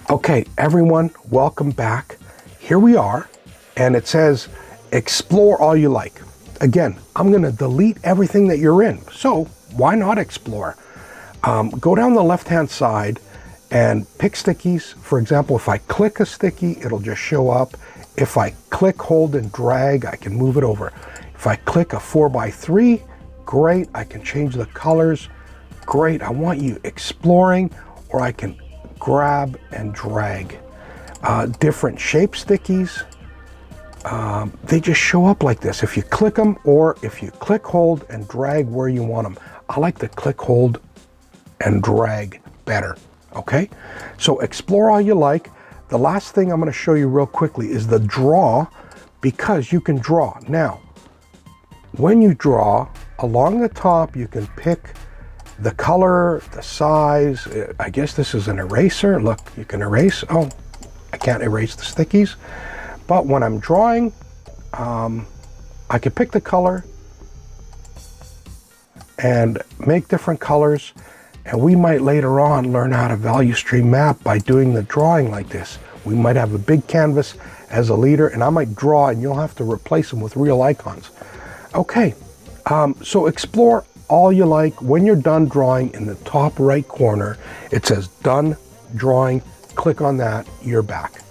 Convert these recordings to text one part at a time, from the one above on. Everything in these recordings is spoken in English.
Okay, everyone, welcome back. Here we are, and it says, explore all you like. Again, I'm gonna delete everything that you're in, so why not explore? Go down the left-hand side and pick stickies. For example, if I click a sticky, it'll just show up. If I click, hold, and drag, I can move it over. If I click a 4x3, great, I can change the colors. Great, I want you exploring, or I can grab and drag. Different shape stickies, they just show up like this if you click them, or if you click, hold, and drag where you want them. I like to click, hold, and drag better, okay? So explore all you like. The last thing I'm gonna show you real quickly is the draw, because you can draw. Now, when you draw, along the top, you can pick the color, the size. I guess this is an eraser. Look, you can erase. Oh, I can't erase the stickies. But when I'm drawing, I can pick the color and make different colors. And we might later on learn how to value stream map by doing the drawing like this. We might have a big canvas as a leader, and I might draw and you'll have to replace them with real icons. Okay, so explore all you like. When you're done drawing, in the top right corner, it says done drawing. Click on that, you're back.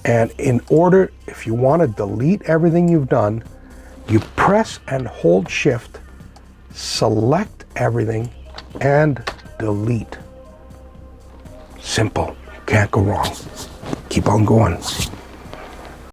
And in order, if you want to delete everything you've done, you press and hold shift, select everything, and delete. Simple, can't go wrong. Keep on going.